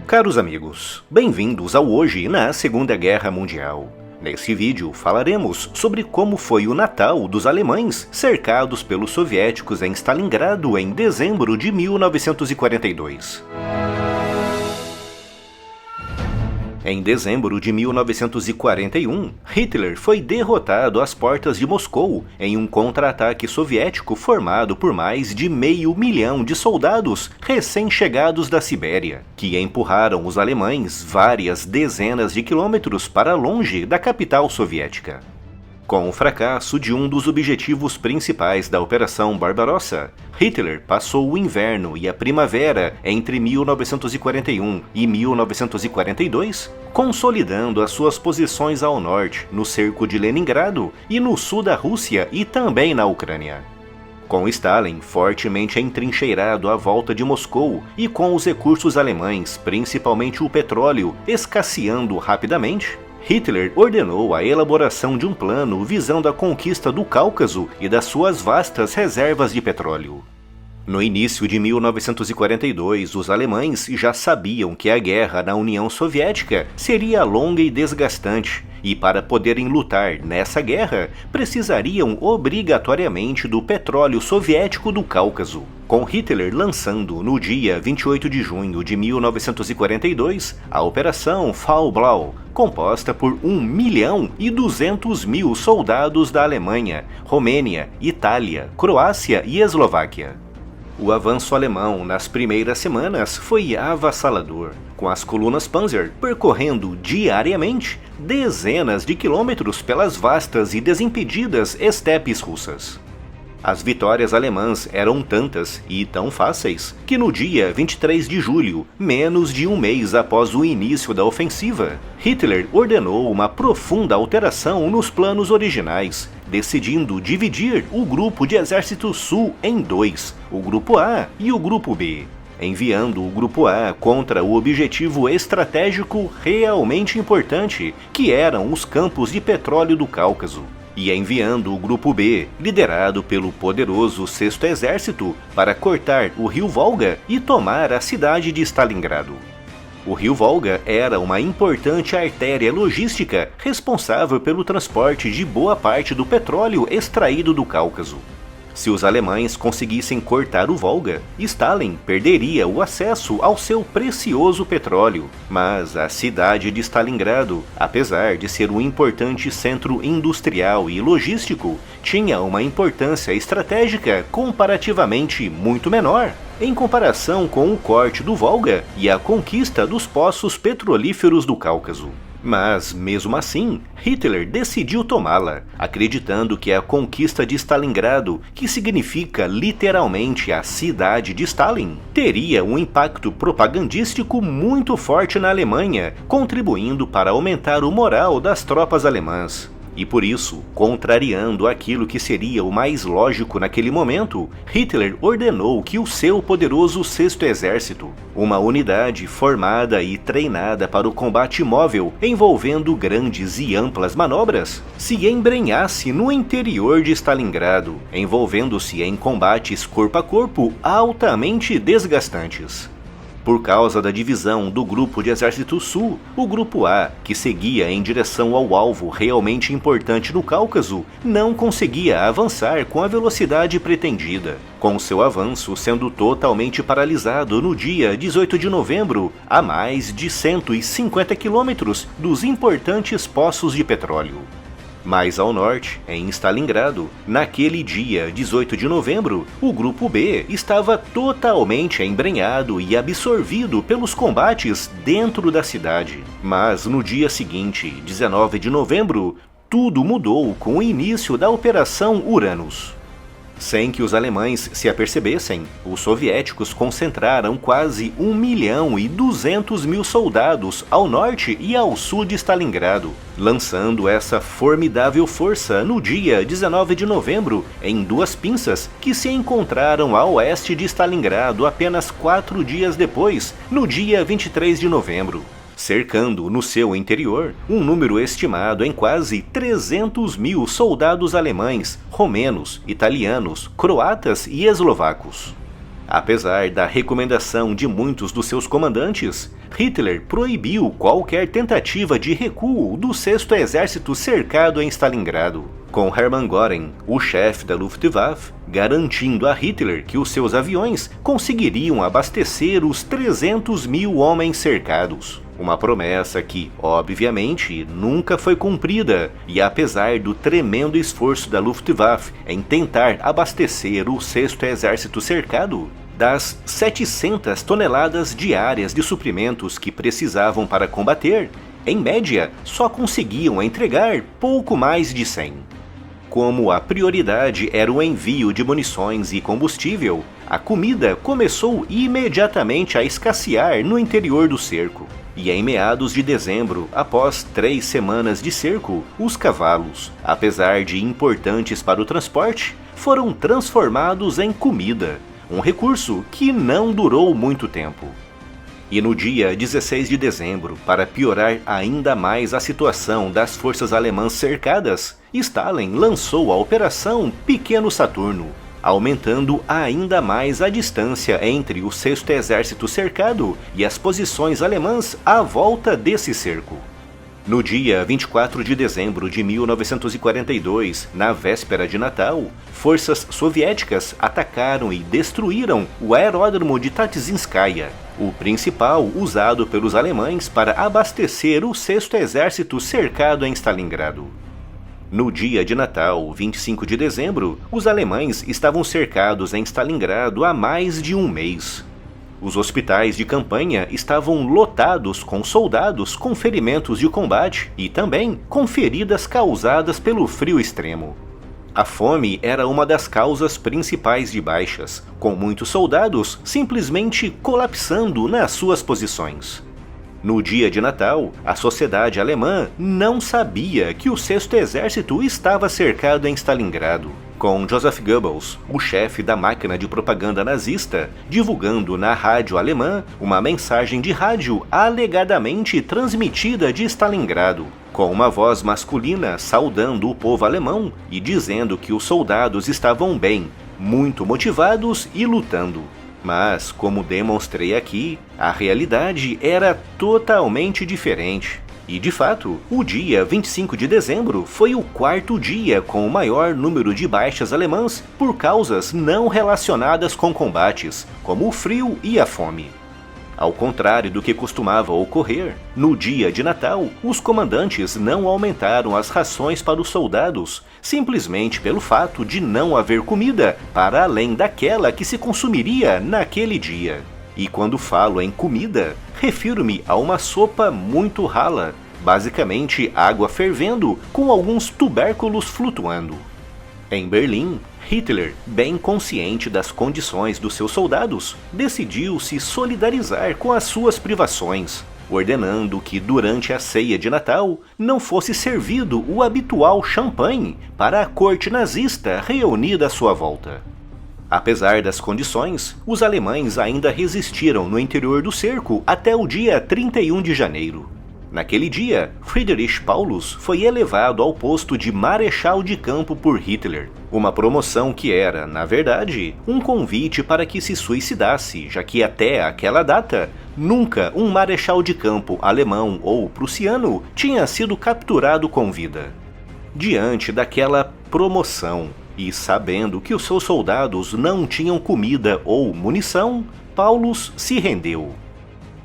Caros amigos, bem-vindos ao Hoje na Segunda Guerra Mundial. Nesse vídeo falaremos sobre como foi o Natal dos alemães cercados pelos soviéticos em Stalingrado em dezembro de 1942. Em dezembro de 1941, Hitler foi derrotado às portas de Moscou em um contra-ataque soviético formado por mais de 500 mil de soldados recém-chegados da Sibéria, que empurraram os alemães várias dezenas de quilômetros para longe da capital soviética. Com o fracasso de um dos objetivos principais da Operação Barbarossa, Hitler passou o inverno e a primavera entre 1941 e 1942, consolidando as suas posições ao norte, no cerco de Leningrado, e no sul da Rússia e também na Ucrânia. Com Stalin fortemente entrincheirado à volta de Moscou e com os recursos alemães, principalmente o petróleo, escasseando rapidamente, Hitler ordenou a elaboração de um plano visando a conquista do Cáucaso e das suas vastas reservas de petróleo. No início de 1942, os alemães já sabiam que a guerra na União Soviética seria longa e desgastante, e para poderem lutar nessa guerra, precisariam obrigatoriamente do petróleo soviético do Cáucaso. Com Hitler lançando no dia 28 de junho de 1942 a Operação Fall Blau, composta por 1.200.000 soldados da Alemanha, Romênia, Itália, Croácia e Eslováquia. O avanço alemão nas primeiras semanas foi avassalador, com as colunas Panzer percorrendo diariamente dezenas de quilômetros pelas vastas e desimpedidas estepes russas. As vitórias alemãs eram tantas e tão fáceis que no dia 23 de julho, menos de um mês após o início da ofensiva, Hitler ordenou uma profunda alteração nos planos originais, decidindo dividir o Grupo de Exército Sul em dois, o Grupo A e o Grupo B, enviando o Grupo A contra o objetivo estratégico realmente importante, que eram os campos de petróleo do Cáucaso, e enviando o Grupo B, liderado pelo poderoso Sexto Exército, para cortar o rio Volga e tomar a cidade de Stalingrado. O rio Volga era uma importante artéria logística responsável pelo transporte de boa parte do petróleo extraído do Cáucaso. Se os alemães conseguissem cortar o Volga, Stalin perderia o acesso ao seu precioso petróleo, mas a cidade de Stalingrado, apesar de ser um importante centro industrial e logístico, tinha uma importância estratégica comparativamente muito menor, em comparação com o corte do Volga e a conquista dos poços petrolíferos do Cáucaso. Mas, mesmo assim, Hitler decidiu tomá-la, acreditando que a conquista de Stalingrado, que significa literalmente a cidade de Stalin, teria um impacto propagandístico muito forte na Alemanha, contribuindo para aumentar o moral das tropas alemãs. E por isso, contrariando aquilo que seria o mais lógico naquele momento, Hitler ordenou que o seu poderoso Sexto Exército, uma unidade formada e treinada para o combate móvel envolvendo grandes e amplas manobras, se embrenhasse no interior de Stalingrado, envolvendo-se em combates corpo a corpo altamente desgastantes. Por causa da divisão do Grupo de Exército Sul, o Grupo A, que seguia em direção ao alvo realmente importante no Cáucaso, não conseguia avançar com a velocidade pretendida, com seu avanço sendo totalmente paralisado no dia 18 de novembro, a mais de 150 quilômetros dos importantes poços de petróleo. Mais ao norte, em Stalingrado, naquele dia 18 de novembro, o Grupo B estava totalmente embrenhado e absorvido pelos combates dentro da cidade. Mas no dia seguinte, 19 de novembro, tudo mudou com o início da Operação Uranus. Sem que os alemães se apercebessem, os soviéticos concentraram quase 1.200.000 soldados ao norte e ao sul de Stalingrado, lançando essa formidável força no dia 19 de novembro em duas pinças que se encontraram a oeste de Stalingrado apenas 4 dias depois, no dia 23 de novembro. cercando no seu interior um número estimado em quase 300.000 soldados alemães, romenos, italianos, croatas e eslovacos. Apesar da recomendação de muitos dos seus comandantes, Hitler proibiu qualquer tentativa de recuo do 6º Exército cercado em Stalingrado, com Hermann Göring, o chefe da Luftwaffe, garantindo a Hitler que os seus aviões conseguiriam abastecer os 300 mil homens cercados. Uma promessa que, obviamente, nunca foi cumprida, e apesar do tremendo esforço da Luftwaffe em tentar abastecer o 6º Exército cercado, das 700 toneladas diárias de suprimentos que precisavam para combater, em média, só conseguiam entregar pouco mais de 100. Como a prioridade era o envio de munições e combustível, a comida começou imediatamente a escassear no interior do cerco. E em meados de dezembro, após 3 semanas de cerco, os cavalos, apesar de importantes para o transporte, foram transformados em comida, um recurso que não durou muito tempo. E no dia 16 de dezembro, para piorar ainda mais a situação das forças alemãs cercadas, Stalin lançou a Operação Pequeno Saturno, aumentando ainda mais a distância entre o 6º Exército cercado e as posições alemãs à volta desse cerco. No dia 24 de dezembro de 1942, na véspera de Natal, forças soviéticas atacaram e destruíram o aeródromo de Tatzinskaya, o principal usado pelos alemães para abastecer o 6º Exército cercado em Stalingrado. No dia de Natal, 25 de dezembro, os alemães estavam cercados em Stalingrado há mais de um mês. Os hospitais de campanha estavam lotados com soldados com ferimentos de combate e também com feridas causadas pelo frio extremo. A fome era uma das causas principais de baixas, com muitos soldados simplesmente colapsando nas suas posições. No dia de Natal, a sociedade alemã não sabia que o 6º Exército estava cercado em Stalingrado, com Joseph Goebbels, o chefe da máquina de propaganda nazista, divulgando na rádio alemã uma mensagem de rádio alegadamente transmitida de Stalingrado, com uma voz masculina saudando o povo alemão e dizendo que os soldados estavam bem, muito motivados e lutando. Mas, como demonstrei aqui, a realidade era totalmente diferente. E, de fato, o dia 25 de dezembro foi o 4º dia com o maior número de baixas alemãs por causas não relacionadas com combates, como o frio e a fome. Ao contrário do que costumava ocorrer, no dia de Natal, os comandantes não aumentaram as rações para os soldados, simplesmente pelo fato de não haver comida para além daquela que se consumiria naquele dia. E quando falo em comida, refiro-me a uma sopa muito rala, basicamente água fervendo com alguns tubérculos flutuando. Em Berlim, Hitler, bem consciente das condições dos seus soldados, decidiu se solidarizar com as suas privações, ordenando que durante a ceia de Natal não fosse servido o habitual champanhe para a corte nazista reunida à sua volta. Apesar das condições, os alemães ainda resistiram no interior do cerco até o dia 31 de janeiro. Naquele dia, Friedrich Paulus foi elevado ao posto de Marechal de Campo por Hitler, uma promoção que era, na verdade, um convite para que se suicidasse, já que até aquela data, nunca um marechal de campo alemão ou prussiano tinha sido capturado com vida. Diante daquela promoção, e sabendo que os seus soldados não tinham comida ou munição, Paulus se rendeu.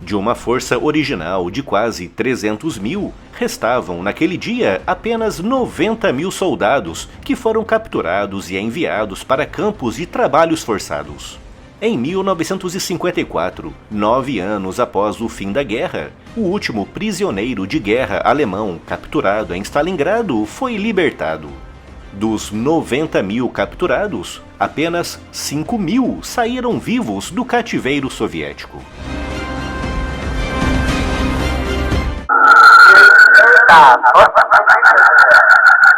De uma força original de quase 300 mil, restavam naquele dia apenas 90 mil soldados que foram capturados e enviados para campos de trabalhos forçados. Em 1954, 9 anos após o fim da guerra, o último prisioneiro de guerra alemão capturado em Stalingrado foi libertado. Dos 90 mil capturados, apenas 5 mil saíram vivos do cativeiro soviético.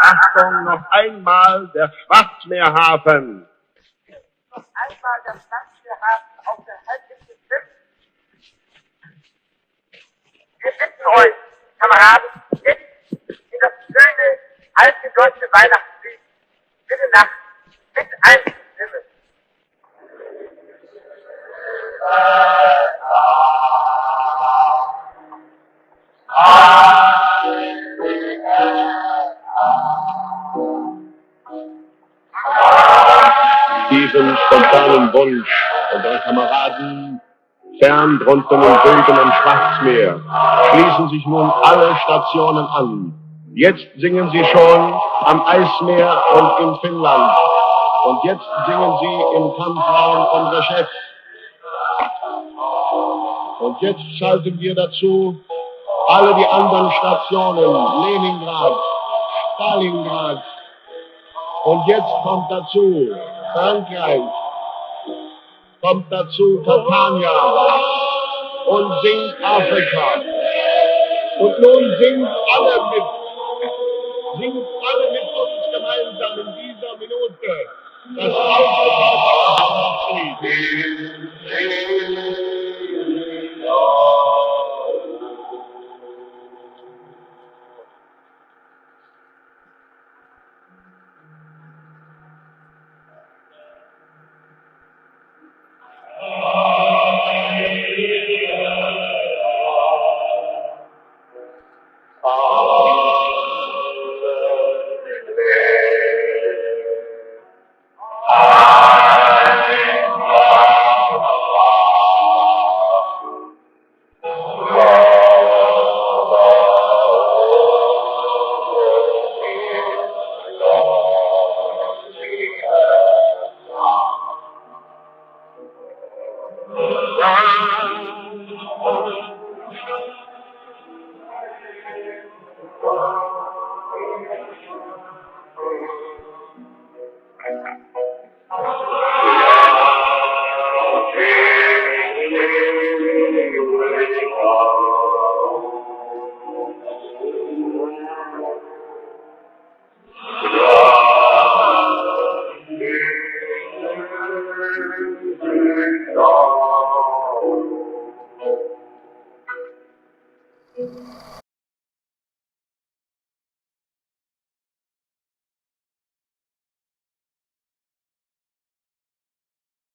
Achtung, noch einmal der Schwarzmeerhafen. Noch einmal der Schwarzmeerhafen auf der Halbinsel Schiff. Wir bitten euch, Kameraden, jetzt in das schöne, alte deutsche Weihnachtslied. Bitte Nacht, mit Einstimme. Diesen spontanen Wunsch unserer Kameraden fern drunten im Bögen am Schwarzmeer schließen sich nun alle Stationen an. Jetzt singen sie schon am Eismeer und in Finnland. Und jetzt singen sie im Kampfraum unser Chef. Und jetzt schalten wir dazu alle die anderen Stationen, Leningrad, Stalingrad. Und jetzt kommt dazu Frankreich, kommt dazu Catania und singt Afrika. Und nun singt alle mit uns gemeinsam in dieser Minute das Lied.